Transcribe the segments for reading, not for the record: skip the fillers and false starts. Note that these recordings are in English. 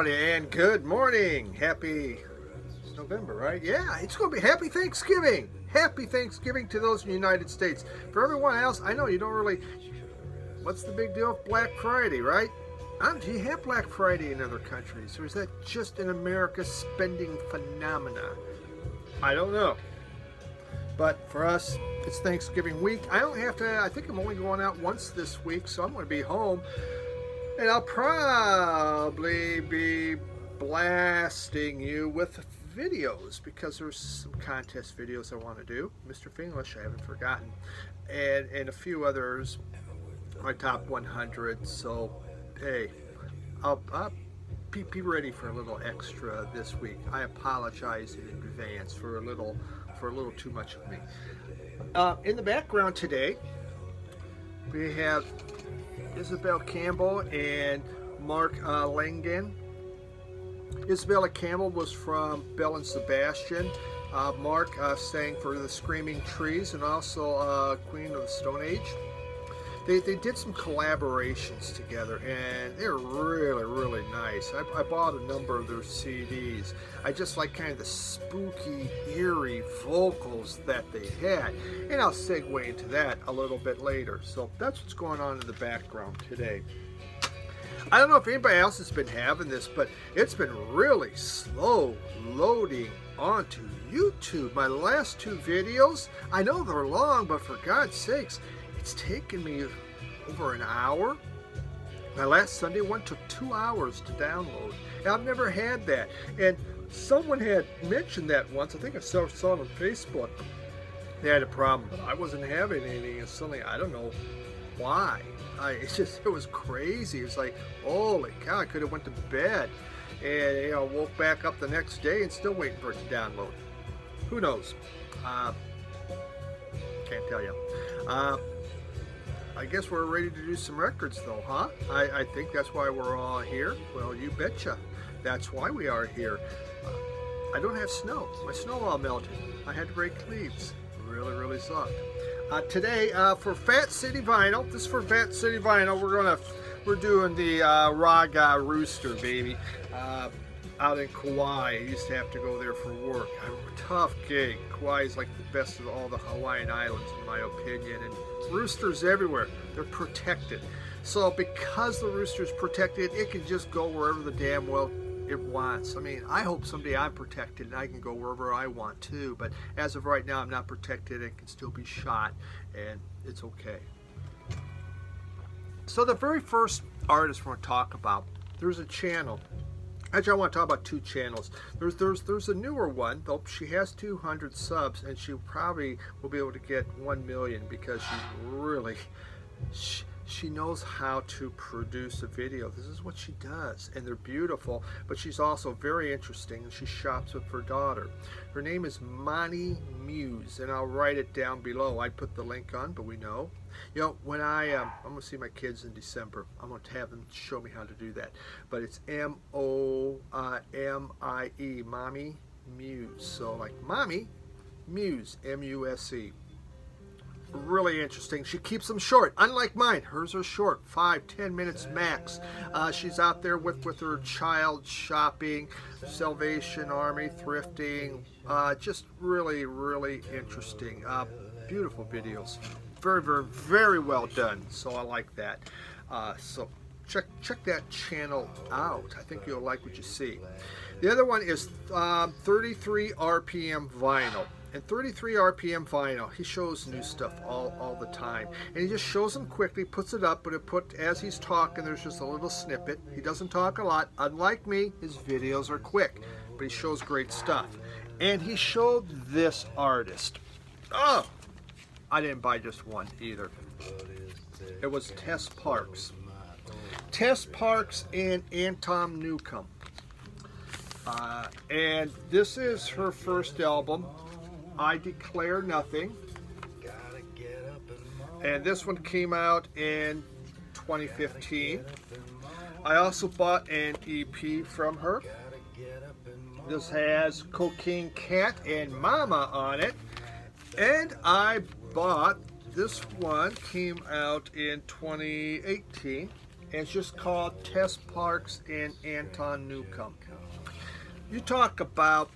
everybody, and good morning. Happy it's November, right? Yeah, it's going to be Happy Thanksgiving. Happy Thanksgiving to those in the United States. For everyone else, I know you don't really... What's the big deal with Black Friday, right? Do you have Black Friday in other countries, or is that just an America spending phenomena? I don't know. But for us, it's Thanksgiving week. I think I'm only going out once this week, so I'm going to be home. And I'll probably be blasting you with videos because there's some contest videos I want to do. Mr. Finglish, I haven't forgotten. And a few others, my top 100. So, hey, I'll be ready for a little extra this week. I apologize in advance for a little too much of me. In the background today, we have Isabel Campbell and Mark Langen. Isabella Campbell was from Belle and Sebastian. Mark sang for the Screaming Trees and also Queen of the Stone Age. They did some collaborations together, and they're really nice. I bought a number of their CDs. I just like kind of the spooky, eerie vocals that they had, and I'll segue into that a little bit later. So that's what's going on in the background today. I don't know if anybody else has been having this, but it's been really slow loading onto YouTube. My last two videos, I know they're long, but for God's sakes, it's taken me over an hour. My last Sunday one took 2 hours to download. And I've never had that. And someone had mentioned that once. I think I saw it on Facebook. They had a problem, but I wasn't having anything. And suddenly, I don't know why. It was crazy. It was like, holy cow, I could have went to bed and woke back up the next day and still waiting for it to download. Who knows? Can't tell you. I guess we're ready to do some records though, huh? I think that's why we're all here. Well, you betcha. That's why we are here. I don't have snow. My snow all melted. I had to break leaves. Really sucked. Today, for Fat City Vinyl, this is for Fat City Vinyl, we're doing the Raga Rooster, baby. Out in Kauai. I used to have to go there for work. A tough gig. Kauai is like the best of all the Hawaiian Islands, in my opinion. And roosters everywhere. They're protected. So because the rooster's protected, it can just go wherever the damn well it wants. I mean, I hope someday I'm protected and I can go wherever I want to. But as of right now, I'm not protected and can still be shot. And it's okay. So the very first artist we're going to talk about, there's a channel. Actually, I want to talk about two channels. There's a newer one, though she has 200 subs, and she probably will be able to get 1 million because she knows how to produce a video. This is what she does, and they're beautiful, but she's also very interesting, and she shops with her daughter. Her name is Monty Muse, and I'll write it down below. I put the link on, but we know. When I'm going to see my kids in December, I'm going to have them show me how to do that. But it's M-O-M-I-E, Mommy Muse. So like Mommy Muse, M-U-S-E. Really interesting. She keeps them short, unlike mine. Hers are short, 5-10 minutes max. She's out there with her child shopping, Salvation Army, thrifting. Just really interesting. Beautiful videos. Very well done. So I like that. So check that channel out. I think you'll like what you see. The other one is 33 RPM Vinyl. And 33 RPM Vinyl, he shows new stuff all the time. And he just shows them quickly, puts it up, but as he's talking, there's just a little snippet. He doesn't talk a lot. Unlike me, his videos are quick, but he shows great stuff. And he showed this artist. Oh! I didn't buy just one either. It was Tess Parks. Tess Parks and Anton Newcomb. And this is her first album, I Declare Nothing. And this one came out in 2015. I also bought an EP from her. This has Cocaine Cat and Mama on it. And I bought this one, came out in 2018, It's just called Tess Parks and Anton Newcomb. You talk about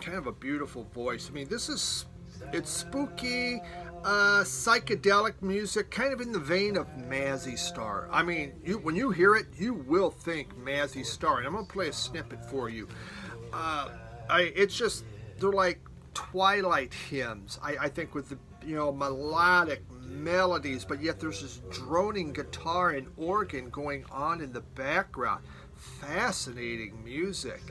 kind of a beautiful voice. I mean, it's spooky, psychedelic music, kind of in the vein of Mazzy Star. I mean, when you hear it, you will think Mazzy Star. And I'm going to play a snippet for you. They're like twilight hymns, I think, with the melodic melodies, but yet there's this droning guitar and organ going on in the background. Fascinating music.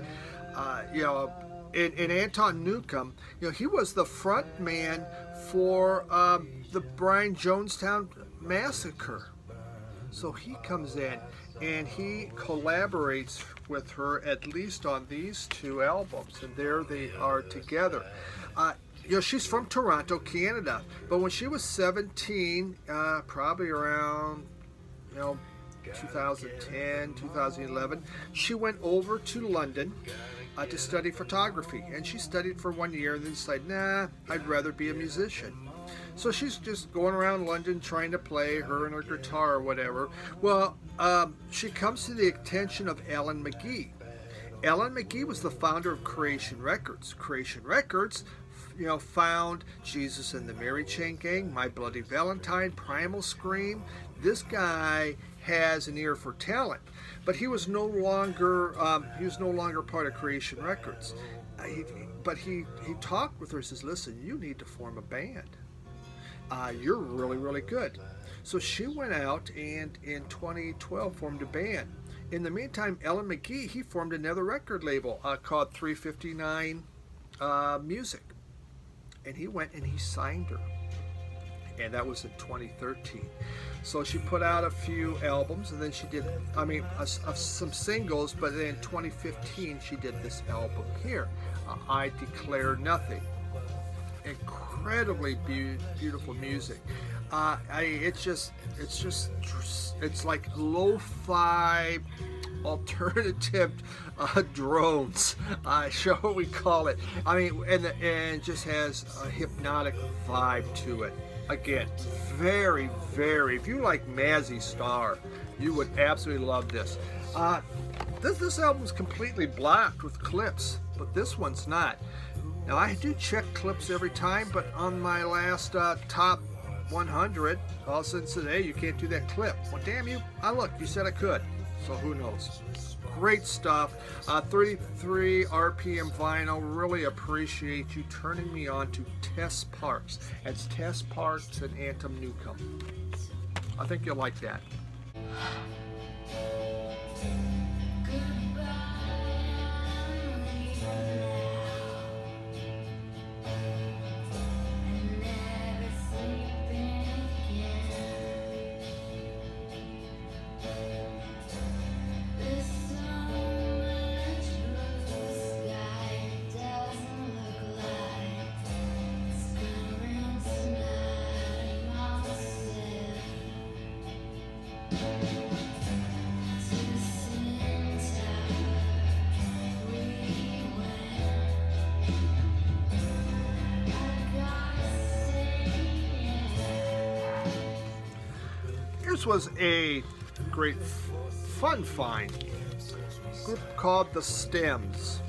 In Anton Newcomb, he was the front man for the Brian Jonestown Massacre. So he comes in and he collaborates with her at least on these 2 albums, and there they are together. She's from Toronto, Canada, but when she was 17, probably around 2010, 2011, she went over to London to study photography, and she studied for 1 year and then decided, nah, I'd rather be a musician. So she's just going around London trying to play, her and her guitar or whatever. Well, she comes to the attention of Alan McGee. Alan McGee was the founder of Creation Records. Creation Records, found Jesus and the Mary Chain Gang, My Bloody Valentine, Primal Scream. This guy has an ear for talent, but he was no longer part of Creation Records. But he talked with her and says, listen, you need to form a band. You're really, really good. So she went out and in 2012 formed a band. In the meantime, Alan McGee, he formed another record label called 359 Music. And he went and he signed her. And that was in 2013. So she put out a few albums, and then she did, some singles, but then in 2015 she did this album here, I Declare Nothing. Incredibly beautiful music. It's like lo-fi alternative drones, shall we call it? And just has a hypnotic vibe to it. Again, very, very. If you like Mazzy Star, you would absolutely love this. This album's completely blocked with clips, but this one's not. Now, I do check clips every time, but on my last top 100, all of a sudden today, you can't do that clip. Well, damn you. Look, you said I could. So who knows? Great stuff. 33 RPM vinyl. Really appreciate you turning me on to Tess Parks. That's Tess Parks and Anton Newcomb. I think you'll like that. This was a great fun find. A group called The Stems.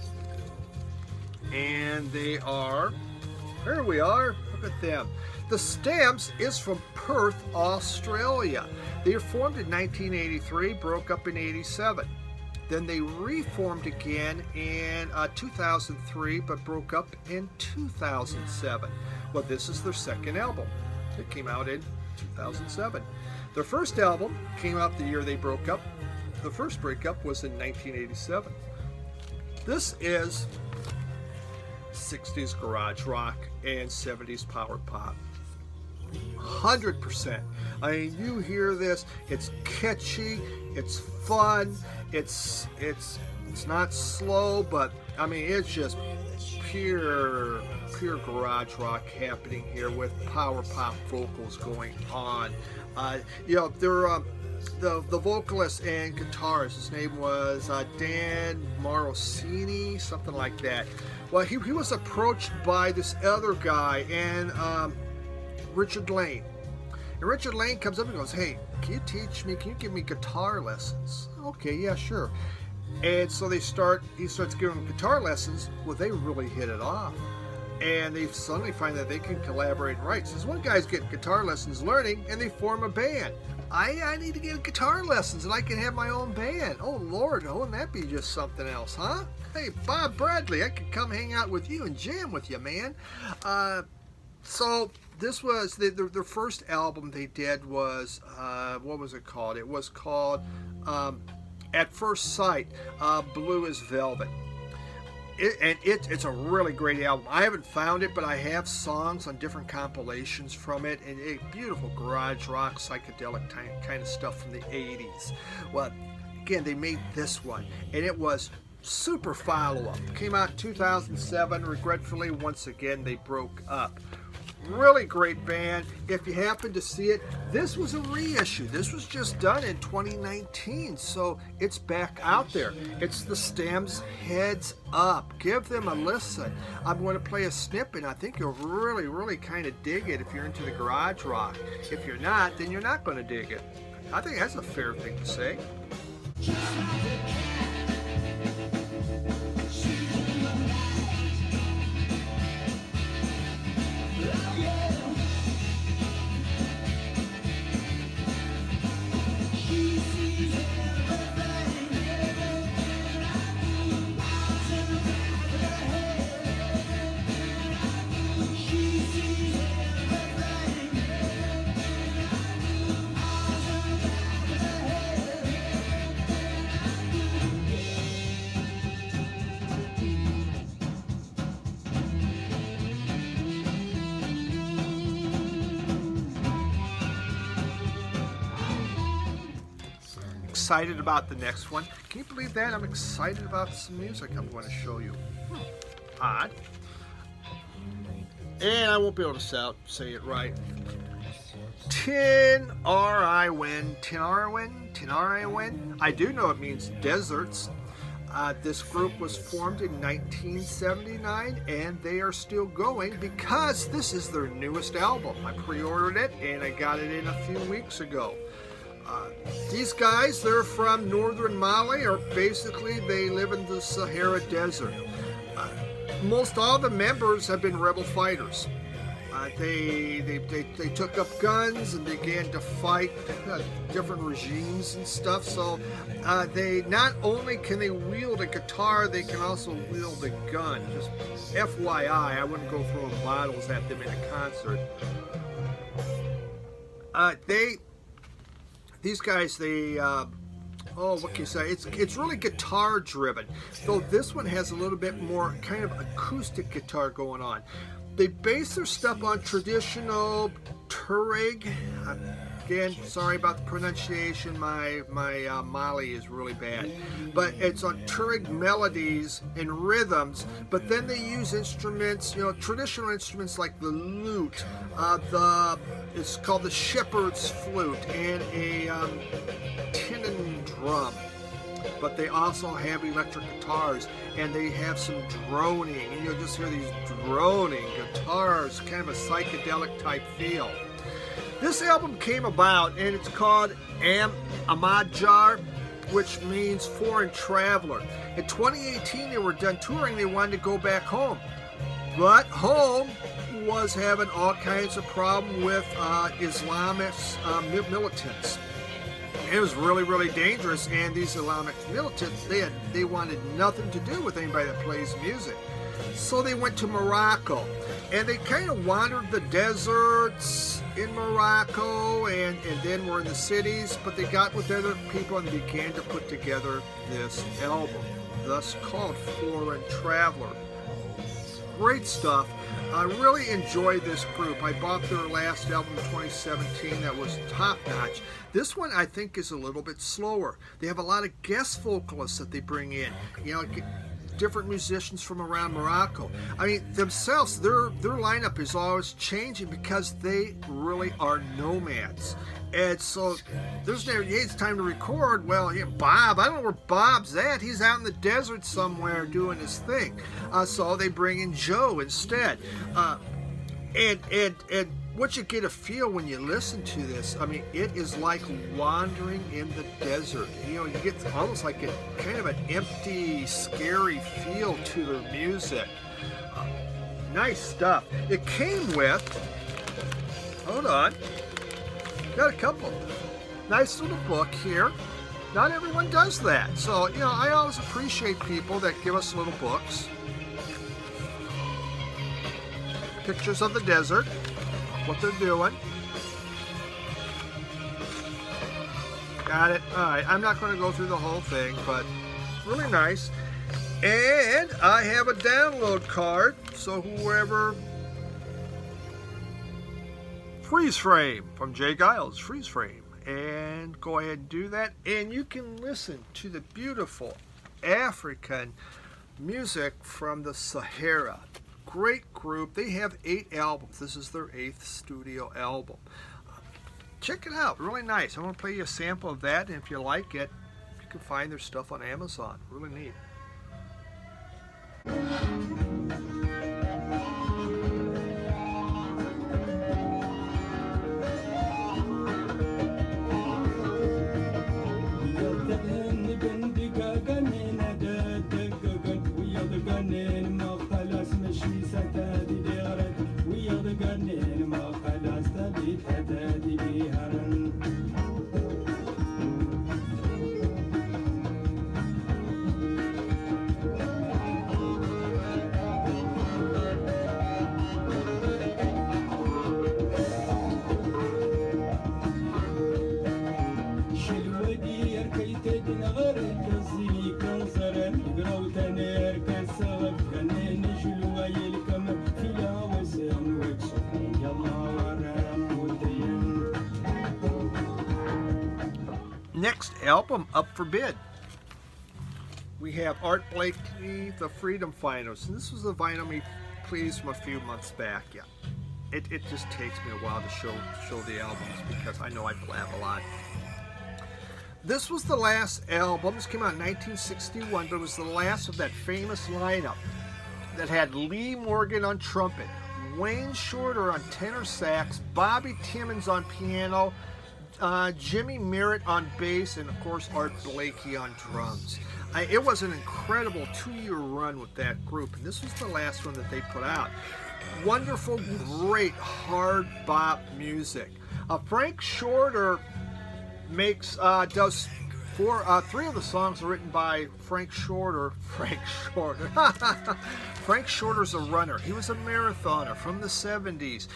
And they are, here we are, look at them. The Stems is from Perth, Australia. They were formed in 1983, broke up in 87. Then they reformed again in 2003, but broke up in 2007. Well, this is their second album. It came out in 2007. Their first album came out the year they broke up. The first breakup was in 1987. This is 60s garage rock and 70s power pop. 100%. You hear this, it's catchy, it's fun, it's not slow, but it's just pure garage rock happening here with power pop vocals going on. They're the vocalist and guitarist, his name was Dan Morosini, something like that. Well, he was approached by this other guy, and Richard Lane, And Richard Lane comes up and goes, hey, can you teach me, can you give me guitar lessons? Okay, yeah, sure. And so he starts giving them guitar lessons. Well, they really hit it off. And they suddenly find that they can collaborate and write. So this one guy's getting guitar lessons, learning, and they form a band. I need to get guitar lessons and I can have my own band. Oh, Lord, wouldn't that be just something else, huh? Hey, Bob Bradley, I could come hang out with you and jam with you, man. So this was their first album they did was, what was it called? It was called At First Sight, Blue as Velvet. It's a really great album. I haven't found it, but I have songs on different compilations from it, and a beautiful garage rock, psychedelic kind of stuff from the 80s. Well, again, they made this one, and it was super follow-up. Came out in 2007. Regretfully, once again, they broke up. Really great band. If you happen to see it, this was a reissue. This was just done in 2019, so it's back out there. It's the Stems Heads Up. Give them a listen. I'm going to play a snippet. I think you'll really, really kind of dig it if you're into the garage rock. If you're not, then you're not going to dig it. I think that's a fair thing to say. Excited about the next one. Can you believe that? I'm excited about some music I'm going to show you. Odd. And I won't be able to say it right. Tinariwen. I do know it means deserts. This group was formed in 1979, and they are still going because this is their newest album. I pre-ordered it, and I got it in a few weeks ago. These guys, they're from northern Mali, or basically they live in the Sahara Desert. Most all the members have been rebel fighters. They took up guns and began to fight different regimes and stuff. So they not only can they wield a guitar, they can also wield a gun. Just FYI, I wouldn't go throwing bottles at them in a concert. These guys, what can you say? It's really guitar driven. Though this one has a little bit more kind of acoustic guitar going on. They base their stuff on traditional Tuareg. Again, sorry about the pronunciation. My Mali is really bad. But it's on Tuareg melodies and rhythms. But then they use instruments, traditional instruments like the lute, it's called the shepherd's flute, and a tin drum. But they also have electric guitars, and they have some droning, and you'll just hear these droning guitars, kind of a psychedelic type feel. This album came about, and it's called Amajar, which means foreign traveler. In 2018, they were done touring. They wanted to go back home, but home was having all kinds of problems with Islamist militants. It was really, really dangerous, and these Islamic militants, they wanted nothing to do with anybody that plays music. So they went to Morocco, and they kind of wandered the deserts in Morocco, and then were in the cities, but they got with other people and began to put together this album, thus called Foreign Traveler. Great stuff. I really enjoy this group. I bought their last album in 2017 that was top-notch. This one, I think, is a little bit slower. They have a lot of guest vocalists that they bring in. Different musicians from around Morocco. I mean, themselves, their lineup is always changing because they really are nomads. And so there's never, hey, it's time to record. Well, Bob, I don't know where Bob's at. He's out in the desert somewhere doing his thing. So they bring in Joe instead. And what you get a feel when you listen to this, I mean, it is like wandering in the desert. You know, you get almost like a kind of an empty, scary feel to their music. Nice stuff. It came with, hold on, got a couple. Nice little book here. Not everyone does that. So, you know, I always appreciate people that give us little books. Pictures of the desert, what they're doing. Got it. All right, I'm not going to go through the whole thing, but really nice. And I have a download card, so whoever... Freeze Frame from Jay Giles, Freeze Frame. And go ahead and do that. And you can listen to the beautiful African music from the Sahara. Great group. They have 8 albums. This is their 8th studio album. Check it out. Really nice. I'm going to play you a sample of that. And if you like it, you can find their stuff on Amazon. Really neat. Next album up for bid. We have Art Blakey, The Freedom Finals. And this was a vinyl me please from a few months back. Yeah, it just takes me a while to show the albums because I know I blab a lot. This was the last album. This came out in 1961, but it was the last of that famous lineup that had Lee Morgan on trumpet, Wayne Shorter on tenor sax, Bobby Timmons on piano, Jimmy Merritt on bass, and of course Art Blakey on drums. It was an incredible 2-year run with that group, and this was the last one that they put out. Wonderful, great hard bop music. Frank Shorter does 3 of the songs are written by Frank Shorter. Frank Shorter's a runner. He was a marathoner from the 70s.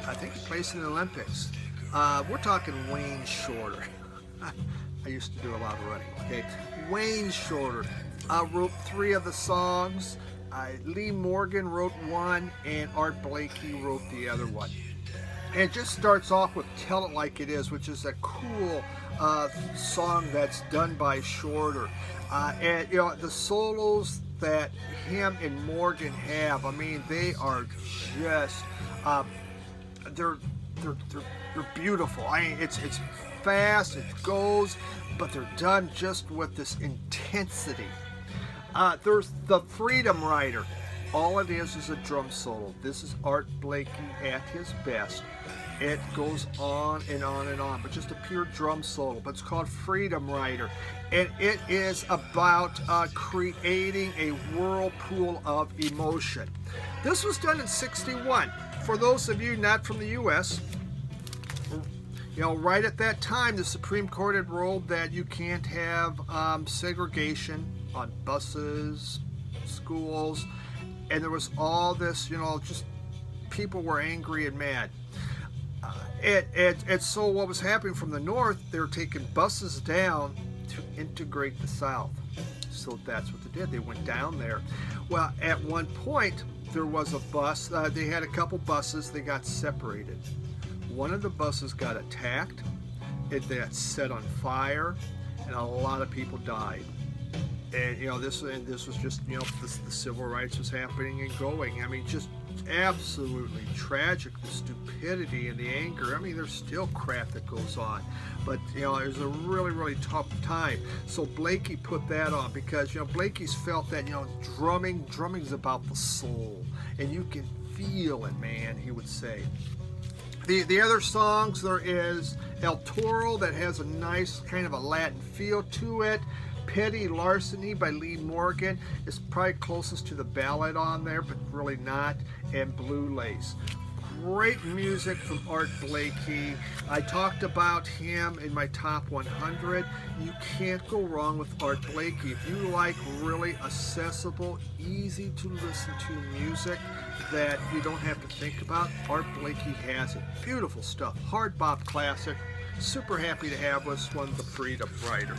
I think he placed in the Olympics. We're talking Wayne Shorter. I used to do a lot of running, okay? Wayne Shorter wrote 3 of the songs. Lee Morgan wrote 1, and Art Blakey wrote the other one. And it just starts off with Tell It Like It Is, which is a cool song that's done by Shorter. And, you know, the solos that him and Morgan have, I mean, they are just... They're beautiful. I mean, it's fast, it goes, but they're done just with this intensity. There's the Freedom Rider. All it is a drum solo. This is Art Blakey at his best. It goes on and on and on, but just a pure drum solo. But it's called Freedom Rider, and it is about creating a whirlpool of emotion. This was done in '61. For those of you not from the U.S., you know, right at that time, the Supreme Court had ruled that you can't have segregation on buses, schools, and there was all this, you know, just people were angry and mad. And so what was happening from the north, they were taking buses down to integrate the South. So that's what they did. They went down there. Well, at one point, there was a bus. They had a couple buses. They got separated. One of the buses got attacked. It got set on fire, and a lot of people died. And you know, this was just, you know, the civil rights was happening and going. I mean, just absolutely tragic, the stupidity and the anger. I mean, there's still crap that goes on, but you know, it was a really, really tough time. So Blakey put that on because, you know, Blakey's felt that, you know, drumming's about the soul, and you can feel it, man, he would say. The other songs, there is El Toro, that has a nice kind of a Latin feel to it. Petty Larceny by Lee Morgan is probably closest to the ballad on there, but really not. And Blue Lace. Great music from Art Blakey. I talked about him in my top 100. You can't go wrong with Art Blakey. If you like really accessible, easy to listen to music that you don't have to think about, Art Blakey has it. Beautiful stuff. Hard bop classic. Super happy to have us one, the Freedom Rider.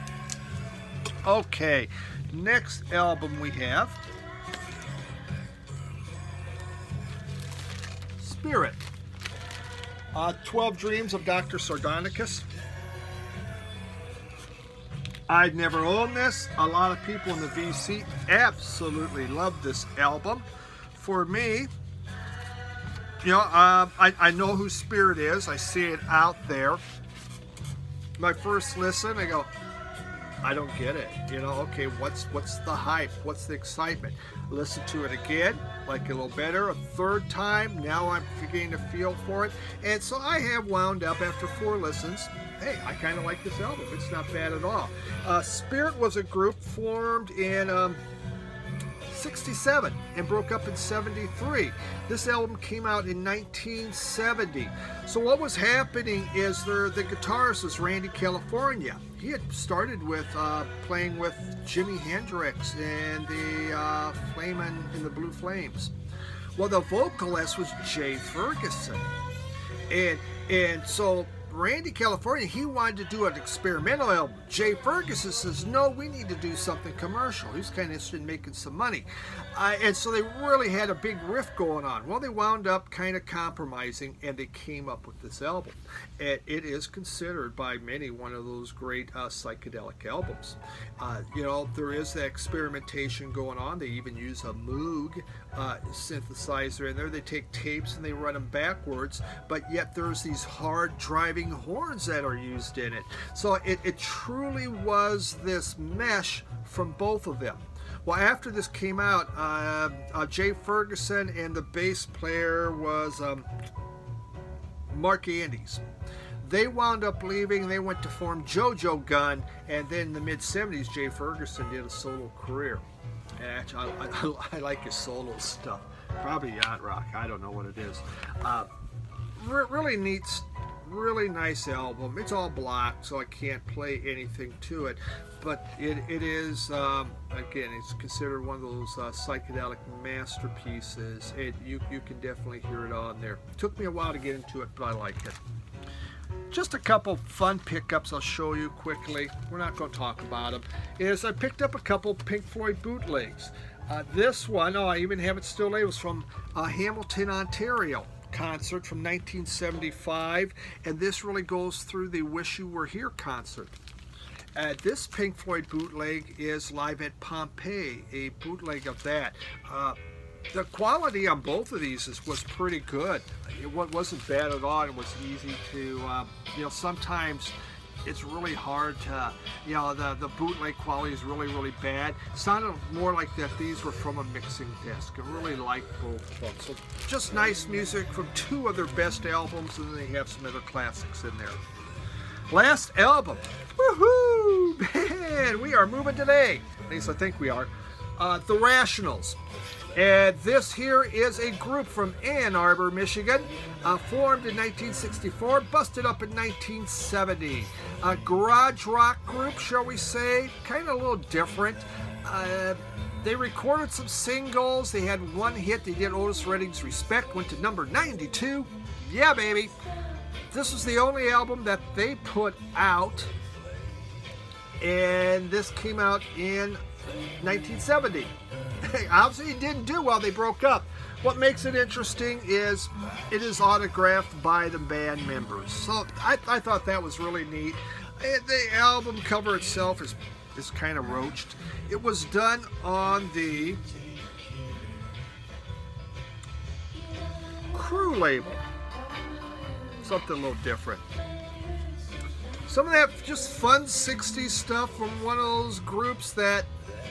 Okay, next album we have Spirit. 12 Dreams of Dr. Sardonicus. I'd never owned this. A lot of people in the VC absolutely love this album. For me, you know, I know who Spirit is. I see it out there. My first listen, I go, I don't get it. You know, okay, what's the hype? What's the excitement? Listen to it again, like it a little better. A third time, now I'm beginning to feel for it. And so I have wound up after 4 listens. Hey, I kind of like this album. It's not bad at all. Spirit was a group formed in 67 and broke up in 73. This album came out in 1970. So what was happening is the guitarist was Randy California. He had started with playing with Jimi Hendrix and the Flamin' in the Blue Flames. Well, the vocalist was Jay Ferguson. And so Randy California, he wanted to do an experimental album. Jay Ferguson says, no, we need to do something commercial. He's kind of interested in making some money. And so they really had a big riff going on. Well, they wound up kind of compromising, and they came up with this album. And it is considered by many one of those great psychedelic albums. You know, there is that experimentation going on. They even use a Moog synthesizer in there. They take tapes and they run them backwards, but yet there's these hard driving horns that are used in it. So it truly was this mesh from both of them. Well, after this came out, Jay Ferguson and the bass player was Mark Andes. They wound up leaving. They went to form JoJo Gunn, and then in the mid-70s, Jay Ferguson did a solo career. And actually, I like his solo stuff. Probably yacht rock. I don't know what it is. Really neat, really nice album. It's all blocked, so I can't play anything to it. But it is, again, it's considered one of those psychedelic masterpieces. You can definitely hear it on there. Took me a while to get into it, but I like it. Just a couple fun pickups I'll show you quickly. We're not going to talk about them. Is I picked up a couple Pink Floyd bootlegs. This one, I even have it still labeled, was from Hamilton, Ontario concert from 1975, and this really goes through the Wish You Were Here concert. This Pink Floyd bootleg is live at Pompeii, a bootleg of that. The quality on both of these was pretty good. It wasn't bad at all. It was easy to, sometimes it's really hard to, the bootleg quality is really, really bad. It sounded more like that these were from a mixing desk. I really liked both of them. So just nice music from 2 of their best albums, and then they have some other classics in there. Last album. Woohoo! Man, we are moving today. At least I think we are. The Rationals. And this here is a group from Ann Arbor, Michigan, formed in 1964, busted up in 1970. A garage rock group, shall we say, kind of a little different. They recorded some singles. They had one hit. They did Otis Redding's Respect, went to number 92. Yeah, baby. This was the only album that they put out, and this came out in 1970. Obviously, it didn't do well. They broke up. What makes it interesting is it is autographed by the band members. So I thought that was really neat. The album cover itself is kind of roached. It was done on the Crew label. Something a little different. some of that just fun 60s stuff from one of those groups that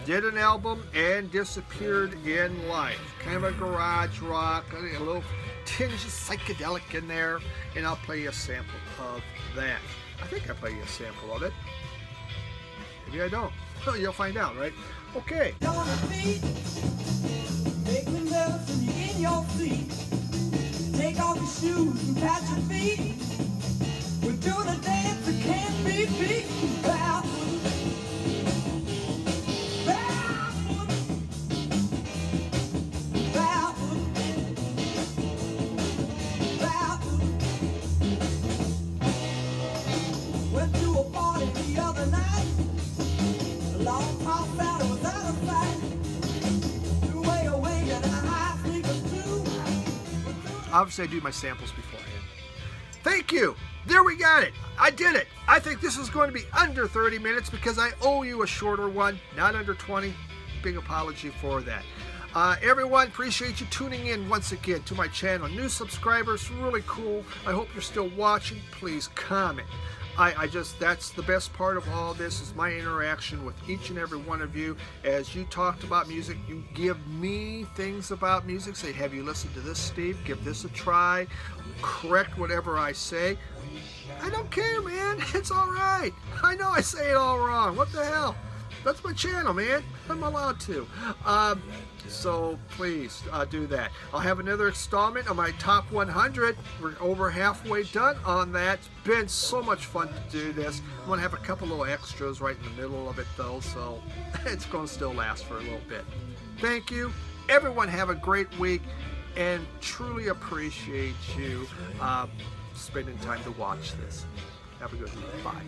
did an album and disappeared in life. Kind of a garage rock, a little tinge of psychedelic in there, and I'll play you a sample of that. I think I play you a sample of it. Maybe I don't. Well, you'll find out, right? Okay. Take off your shoes and pat your feet. We're doing a dance that can't be beat. Barefoot, barefoot, barefoot, barefoot. Went to a party the other night. The long top battle was out of sight. Two-way away and a high sleeper too. Obviously, I do my samples beforehand. Thank you. There we got it. I did it. I think this is going to be under 30 minutes because I owe you a shorter one, not under 20. Big apology for that. Everyone, appreciate you tuning in once again to my channel. New subscribers, really cool. I hope you're still watching. Please comment. That's the best part of all this is my interaction with each and every one of you. As you talked about music, you give me things about music. Say, have you listened to this, Steve? Give this a try. Correct whatever I say. I don't care, man. It's all right. I know I say it all wrong. What the hell? That's my channel, man. I'm allowed to. So please do that. I'll have another installment of my top 100. We're over halfway done on that. It's been so much fun to do this. I'm going to have a couple little extras right in the middle of it, though, so it's going to still last for a little bit. Thank you. Everyone have a great week, and truly appreciate you spending time to watch this. Have a good week. Bye.